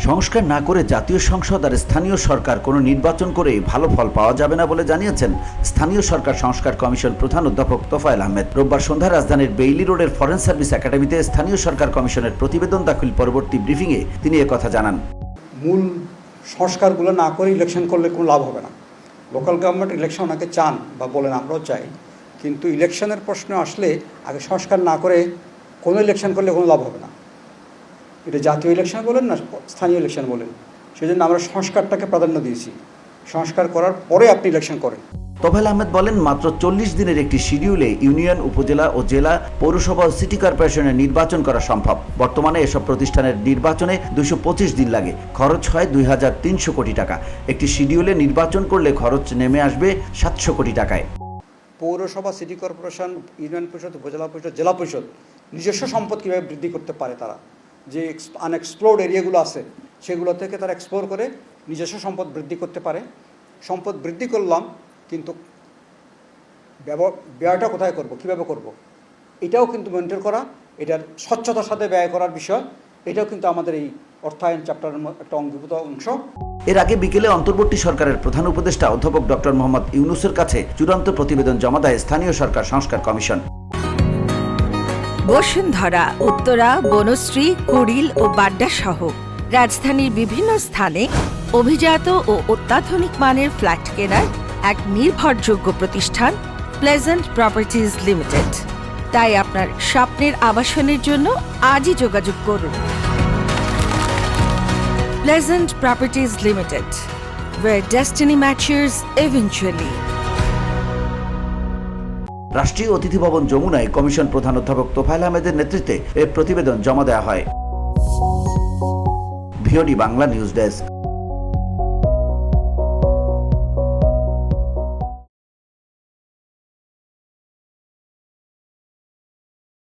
সংস্কার না করে জাতীয় সংসদ আর স্থানীয় সরকার কোনো নির্বাচন করে ভালো ফল পাওয়া যাবে না বলে জানিয়েছেন স্থানীয় সরকার সংস্কার কমিশন প্রধান অধ্যাপক তোফায়েল আহমেদ। রোববার সন্ধ্যায় রাজধানীর বেইলি রোডের ফরেন সার্ভিস একাডেমিতে স্থানীয় সরকার কমিশনের প্রতিবেদন দাখিল পরবর্তী ব্রিফিংয়ে তিনি একথা জানান। মূল সংস্কারগুলো না করে ইলেকশন করলে কোনো লাভ হবে না। লোকাল গভর্নমেন্ট ইলেকশন ওনাকে চান বা বলেন, আমরাও চাই, কিন্তু ইলেকশনের প্রশ্ন আসলে আগে সংস্কার না করে কোনো ইলেকশন করলে কোনো লাভ হবে না। এটা জাতীয় ইলেকশন বলেন না স্থানীয় ইলেকশন বলেন, সেই জন্য আমরা সংস্কারটাকে প্রাধান্য দিয়েছি। সংস্কার করার পরে আপনি ইলেকশন করেন। তোফায়েল আহমেদ বলেন, মাত্র 40 দিনের একটি শিডিউলে ইউনিয়ন, উপজেলা ও জেলা, পৌরসভা ও সিটি কর্পোরেশনের নির্বাচন করা সম্ভব। বর্তমানে এসব প্রতিষ্ঠানের নির্বাচনে 225 দিন লাগে, খরচ হয় 2300 কোটি টাকা। একটি শিডিউলে নির্বাচন করলে খরচ নেমে আসবে 700 কোটি টাকায়। পৌরসভা, সিটি কর্পোরেশন, ইউনিয়ন পরিষদ, উপজেলা পরিষদ, জেলা পরিষদ নিজস্ব সম্পদ কীভাবে বৃদ্ধি করতে পারে, তারা যে আনএক্সপ্লোর্ড এরিয়াগুলো আছে সেগুলো থেকে তারা এক্সপ্লোর করে নিজস্ব সম্পদ বৃদ্ধি করতে পারে। সম্পদ বৃদ্ধি করলাম, কিন্তু ব্যয়টা কোথায় করব, কীভাবে করব, এটাও কিন্তু মেনটেন করা, এটার স্বচ্ছতার সাথে ব্যয় করার বিষয়, এটাও কিন্তু আমাদের এই অর্থায়ন চ্যাপ্টারের একটা অঙ্গীভূত অংশ। এর আগে বিকেলে অন্তর্বর্তী সরকারের প্রধান উপদেষ্টা অধ্যাপক ডক্টর মোহাম্মদ ইউনূসের কাছে চূড়ান্ত প্রতিবেদন জমা দেয় স্থানীয় সরকার সংস্কার কমিশন। বসুন্ধরা, উত্তরা, বনশ্রী, কুড়িল ও বাড্ডা সহ রাজধানীর বিভিন্ন স্থানে অভিজাত ও অত্যাধুনিক মানের ফ্ল্যাট কেনার এক নির্ভরযোগ্য প্রতিষ্ঠান প্লেজেন্ট প্রপার্টিজ লিমিটেড। তাই আপনার স্বপ্নের আবাসনের জন্য আজই যোগাযোগ করুন। Pleasant properties limited, where destiny matches eventually. রাষ্ট্রীয় অতিথি ভবন যমুনায় কমিশন প্রধান অধ্যাপক তোফায়েল আহমেদের নেতৃত্বে এ প্রতিবেদন জমা দেওয়া হয়। VOD Bangla news desk.